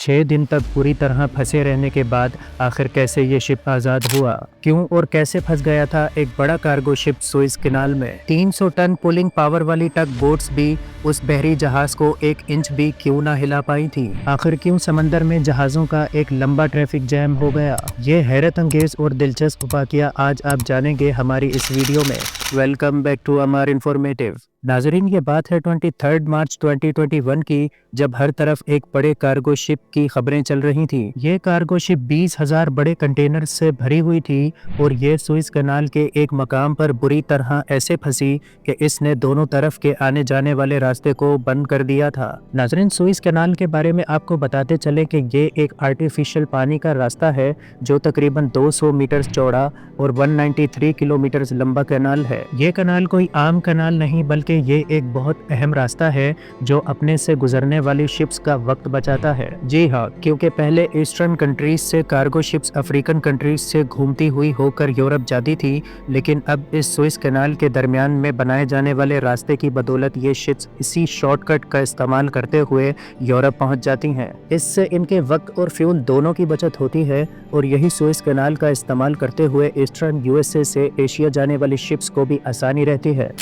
6 दिन तक पूरी तरह फंसे रहने के बाद आखिर कैसे ये शिप आज़ाद हुआ, क्यों और कैसे फंस गया था एक बड़ा कार्गो शिप सुएज कैनाल में। 300 टन पुलिंग पावर वाली टग बोट्स भी उस बहरी जहाज को 1 इंच भी क्यों ना हिला पाई थी। आखिर क्यों समंदर में जहाज़ों का एक लंबा ट्रैफिक जैम हो गया। ये हैरत अंगेज और दिलचस्प वाकया आज आप जानेंगे हमारी इस वीडियो में। Welcome back to Amar informative. नाजरीन, ये बात है 23 मार्च 2021 की, जब हर तरफ एक बड़े कार्गो शिप की खबरें चल रही थी। ये कार्गो शिप 20,000 बड़े कंटेनर से भरी हुई थी और ये सुएज कैनाल के एक मकाम पर बुरी तरह ऐसे फंसी कि इसने दोनों तरफ के आने जाने वाले रास्ते को बंद कर दिया था। नाजरीन, सुएज कैनाल के बारे में आपको बताते चले कि ये एक आर्टिफिशियल पानी का रास्ता है जो तकरीबन 200 मीटर चौड़ा और 193 किलोमीटर लंबा कैनाल है। ये कैनाल कोई आम कैनाल नहीं, बल्कि ये एक बहुत अहम रास्ता है जो अपने से गुजरने वाली शिप्स का वक्त बचाता है। जी हाँ, क्योंकि पहले ईस्टर्न कंट्रीज से कार्गो शिप्स अफ्रीकन कंट्रीज से घूमती हुई होकर यूरोप जाती थी, लेकिन अब इस सुएज कैनाल के दरमियान में बनाए जाने वाले रास्ते की बदौलत ये शिप्स इसी शॉर्टकट का इस्तेमाल करते हुए यूरोप पहुंच जाती हैं। इससे इनके वक्त और फ्यूल दोनों की बचत होती है और यही सुएज कैनाल का इस्तेमाल करते हुए ईस्टर्न यूएसए से एशिया जाने वाली शिप्स को भी आसानी रहती है।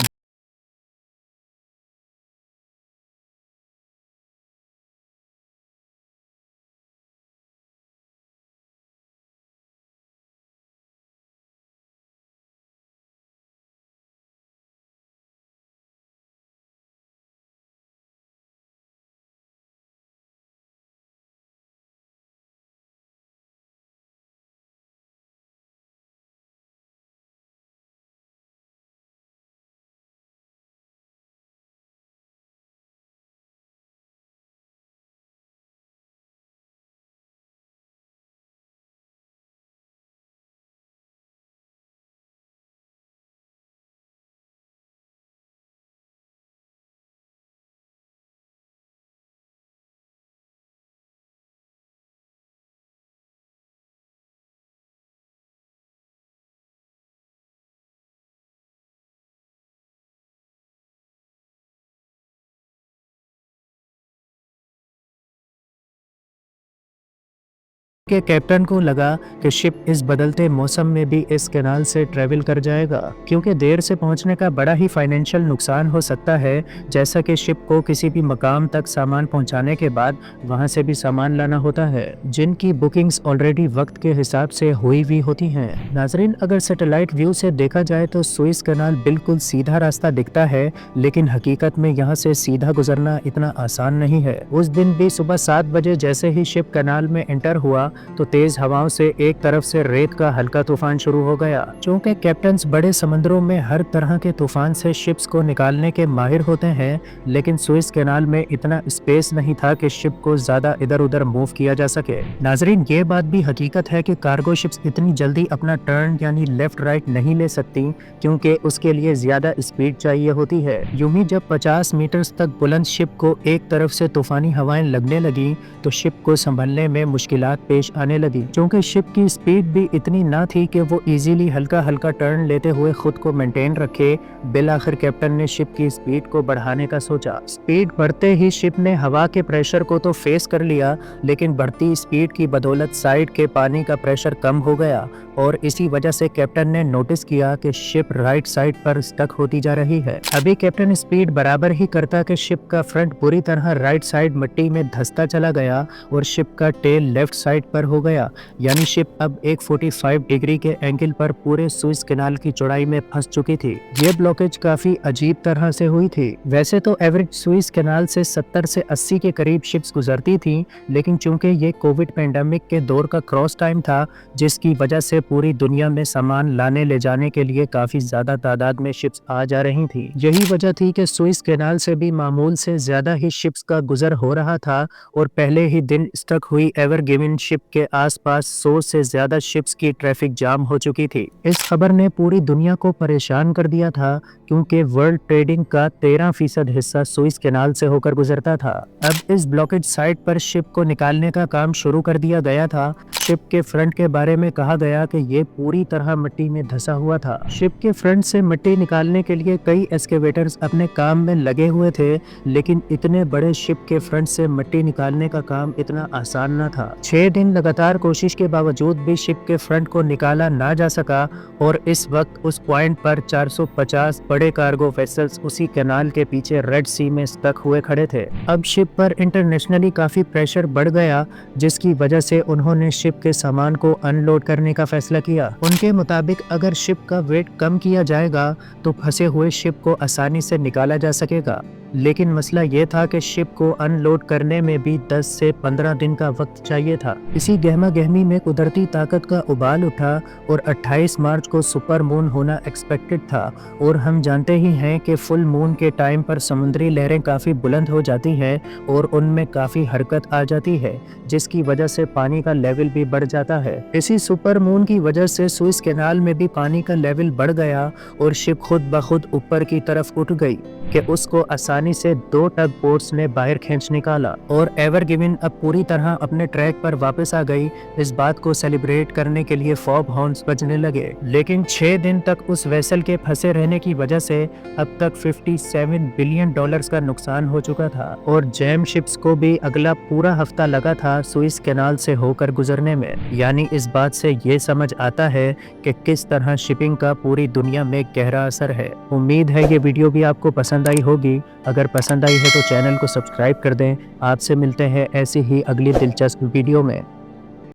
के कैप्टन को लगा कि शिप इस बदलते मौसम में भी इस कैनाल से ट्रेवल कर जाएगा, क्योंकि देर से पहुंचने का बड़ा ही फाइनेंशियल नुकसान हो सकता है, जैसा कि शिप को किसी भी मकाम तक सामान पहुंचाने के बाद वहां से भी सामान लाना होता है, जिनकी बुकिंग्स ऑलरेडी वक्त के हिसाब से हुई हुई होती हैं। नाजरीन, अगर सैटेलाइट व्यू से देखा जाए तो सुएज कैनाल बिल्कुल सीधा रास्ता दिखता है, लेकिन हकीकत में यहाँ से सीधा गुजरना इतना आसान नहीं है। उस दिन भी सुबह 7 बजे जैसे ही शिप कैनाल में एंटर हुआ तो तेज हवाओं से एक तरफ से रेत का हल्का तूफान शुरू हो गया। चूंकि कैप्टन्स बड़े समंदरों में हर तरह के तूफान से शिप्स को निकालने के माहिर होते हैं, लेकिन सुएज कैनाल में इतना स्पेस नहीं था कि शिप को ज्यादा इधर उधर मूव किया जा सके। नाजरीन, ये बात भी हकीकत है कि कार्गो शिप्स इतनी जल्दी अपना टर्न यानी लेफ्ट राइट नहीं ले सकती, क्योंकि उसके लिए ज्यादा स्पीड चाहिए होती है। यूं ही जब 50 मीटर तक बुलंद शिप को एक तरफ से तूफानी हवाएं लगने लगी तो शिप को संभलने में मुश्किलात पेश आने लगी, क्योंकि शिप की स्पीड भी इतनी ना थी कि वो इजीली हल्का हल्का टर्न लेते हुए खुद को मेंटेन रखे। बिलाखिर कैप्टन ने शिप की स्पीड को बढ़ाने का सोचा। स्पीड बढ़ते ही शिप ने हवा के प्रेशर को तो फेस कर लिया, लेकिन बढ़ती स्पीड की बदौलत साइड के पानी का प्रेशर कम हो गया और इसी वजह से कैप्टन ने नोटिस किया कि शिप राइट साइड पर स्टक होती जा रही है। अभी कैप्टन स्पीड बराबर ही करता कि शिप का फ्रंट पूरी तरह राइट साइड मिट्टी में धंसता चला गया और शिप का टेल लेफ्ट साइड पर हो गया, यानी शिप अब एक 45 डिग्री के एंगल पर पूरे सुएज कैनाल की चौड़ाई में फंस चुकी थी। ये ब्लॉकेज काफी अजीब तरह से हुई थी। वैसे तो एवरेज सुएज कैनाल से 70 से 80 के करीब शिप्स गुजरती थी, लेकिन चूंकि ये कोविड पेंडेमिक के दौर का क्रॉस टाइम था, जिसकी वजह से पूरी दुनिया में सामान लाने ले जाने के लिए काफी ज्यादा तादाद में शिप्स आ जा रही थी। यही वजह थी कि सुएज कैनाल से भी मामूल से ज्यादा ही शिप्स का गुजर हो रहा था और पहले ही दिन स्टक हुई एवर गिवन शिप के आसपास 100 से ज्यादा शिप्स की ट्रैफिक जाम हो चुकी थी। इस खबर ने पूरी दुनिया को परेशान कर दिया था, क्योंकि वर्ल्ड ट्रेडिंग का 13% हिस्सा सुएज कैनाल से होकर गुजरता था। अब इस ब्लॉकेज साइट पर शिप को निकालने का काम शुरू कर दिया गया था। शिप के फ्रंट के बारे में कहा गया कि कि ये पूरी तरह मिट्टी में धंसा हुआ था। शिप के फ्रंट से मिट्टी निकालने के लिए कई एक्सकेवेटर्स अपने काम में लगे हुए थे, लेकिन इतने बड़े शिप के फ्रंट से मिट्टी निकालने का काम इतना आसान न था। 6 दिन लगातार कोशिश के बावजूद भी शिप के फ्रंट को निकाला ना जा सका और इस वक्त उस पॉइंट पर 450 बड़े कार्गो वेसल्स उसी कैनाल के पीछे रेड सी में स्टक हुए खड़े थे। अब शिप पर इंटरनेशनली काफी प्रेशर बढ़ गया, जिसकी वजह से उन्होंने शिप के सामान को अनलोड करने का फैसला किया। उनके मुताबिक अगर शिप का वेट कम किया जाएगा तो फंसे हुए शिप को आसानी से निकाला जा सकेगा, लेकिन मसला ये था कि शिप को अनलोड करने में भी 10 से 15 दिन का वक्त चाहिए था। इसी गहमा गहमी में कुदरती ताकत का उबाल उठा और 28 मार्च को सुपर मून होना एक्सपेक्टेड था, और हम जानते ही हैं कि फुल मून के टाइम पर समुद्री लहरें काफ़ी बुलंद हो जाती हैं और उनमें काफ़ी हरकत आ जाती है, जिसकी वजह से पानी का लेवल भी बढ़ जाता है। इसी सुपर मून की वजह से सुएज कैनाल में भी पानी का लेवल बढ़ गया और शिप खुद ब खुद ऊपर की तरफ उठ गई कि उसको आसानी से 2 टग बोट्स ने बाहर खींच निकाला और एवर गिवन अब पूरी तरह अपने ट्रैक पर वापस आ गई। इस बात को सेलिब्रेट करने के लिए फॉग हॉर्न्स बजने लगे, लेकिन 6 दिन तक उस वेसल के फंसे रहने की वजह से अब तक $57 बिलियन का नुकसान हो चुका था और जैम शिप्स को भी अगला पूरा हफ्ता लगा था सुएज कैनाल से होकर गुजरने में। यानी इस बात से ये समझ आता है कि किस तरह शिपिंग का पूरी दुनिया में गहरा असर है। उम्मीद है ये वीडियो भी आपको पसंद आई होगी। अगर पसंद आई है तो चैनल को सब्सक्राइब कर दें। आपसे मिलते हैं ऐसी ही अगली दिलचस्प वीडियो में।